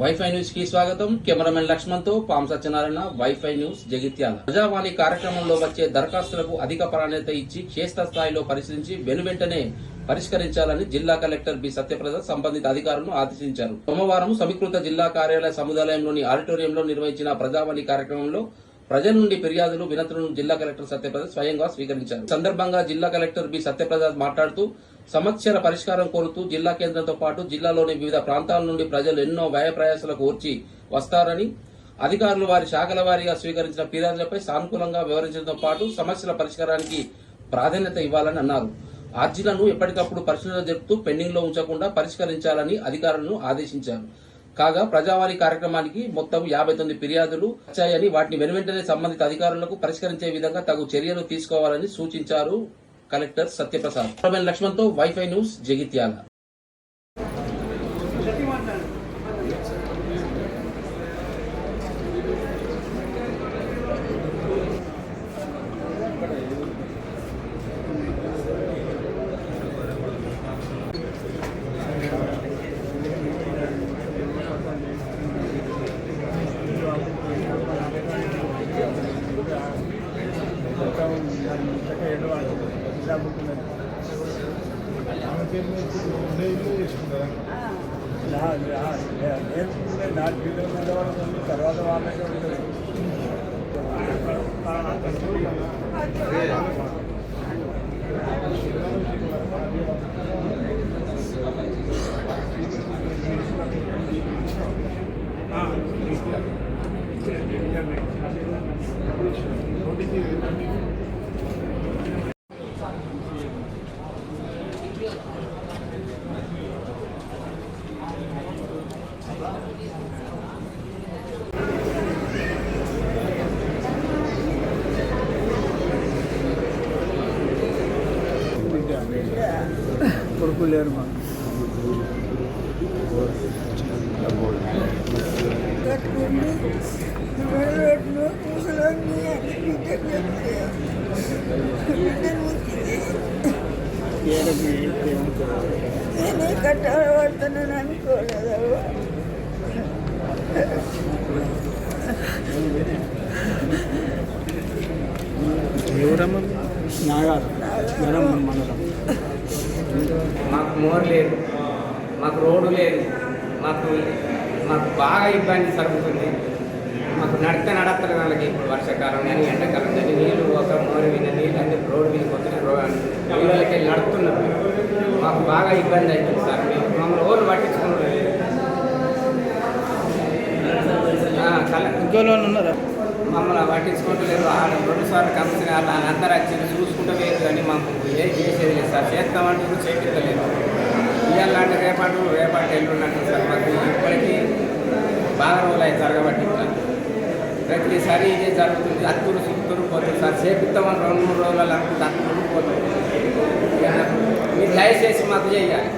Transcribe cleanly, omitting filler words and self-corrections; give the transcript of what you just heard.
Wifi news కి స్వాగతం. Cameraman Laxman తో పాం సత్యనారాయణ, వైఫై న్యూస్, జగిత్యాల. ప్రజావాణి కార్యక్రమంలో వచ్చే దరఖాస్తులకు అధిక ప్రాధాన్యత ఇచ్చి క్షేత్రస్థాయిలో పరిశీలించి వెనువెంటనే పరిష్కరించాలని జిల్లా కలెక్టర్ బి సత్యప్రసాద్ సంబంధిత అధికారులను ఆదేశించారు. సోమవారం సమీకృత జిల్లా కార్యాలయ సముదాయంలోని ఆడిటోరియంలో నిర్వహించిన ప్రజావాణి కార్యక్రమంలో ప్రజల నుండి ఫిర్యాదులు, వినతులను జిల్లా కలెక్టర్ సత్యప్రసాద్ స్వయంగా స్వీకరించారు. సందర్భంగా జిల్లా కలెక్టర్ బి సత్యప్రసాద్ మాట్లాడుతూ సమస్యల పరిష్కారం కోరుతూ జిల్లా కేంద్రంతో పాటు జిల్లాలోని వివిధ ప్రాంతాల నుండి ప్రజలు ఎన్నో వ్యయ ప్రయాసాలకు ఓర్చి వస్తారని, అధికారులు వారి శాఖల వారీగా స్వీకరించిన ఫిర్యాదులపై సానుకూలంగా వివరించడంతో పాటు సమస్యల పరిష్కారానికి ప్రాధాన్యత ఇవ్వాలని అన్నారు. అర్జీలను ఎప్పటికప్పుడు పరిశీలన జరుపుతూ పెండింగ్ లో ఉంచకుండా పరిష్కరించాలని అధికారులను ఆదేశించారు. కాగా ప్రజావాణి కార్యక్రమానికి మొత్తం 59 ఫిర్యాదులు వచ్చాయని, వాటిని వెనువెంటనే సంబంధిత అధికారులకు పరిష్కరించే విధంగా తగు చర్యలు తీసుకోవాలని సూచించారు కలెక్టర్ సత్యప్రసాద్. లక్ష్మణ్ తో వైఫై న్యూస్, జగిత్యాల. తర్వాత వాళ్ళకే ఉంటుంది. కొడుకు లేరు మా కట్టబడుతున్నాను అనుకోలేదు. ఎవరమ్మ నాగారు మండలం. మాకు మోర్ లేదు, మాకు రోడ్డు లేదు, మాకు బాగా ఇబ్బంది జరుగుతుంది. మాకు నడతలు వాళ్ళకి ఇప్పుడు వర్షాకాలం కానీ ఎండాకాలం కానీ నీళ్ళు ఒక మోరు మీద నీళ్ళు అన్ని రోడ్డు మీద పోతున్నాయి, నీళ్ళకి వెళ్ళి నడుతున్నారు. మాకు బాగా ఇబ్బంది అవుతుంది సార్. మేము మమ్మల్ని ఓళ్ళు పట్టించుకున్నారు. ఇంకోలో ఉన్నారా? మమ్మల్ని పట్టించుకుంటలేదు. 2 సార్లు కంపెనీ అందరూ వచ్చి చూసుకుంటూ వేరు కానీ మాకు ఏం చేసేది లేదు సార్. చేస్తామంటూ చేపించలేదు. ఇవ్వాలంటే రేపటి ఎల్లుండంటే సార్. మాకు ఇప్పటికీ బాగా రోజులు అయి జరగబట్టి ప్రతిసారి ఇదే జరుగుతుంది. అత్తురు సుత్తూరు పోతుంది సార్. చేపిస్తామని 2-3 రోజులు అనుకుంటే అత్తురు పోతుంది. మీరు దయచేసి మాకు చేయాలి.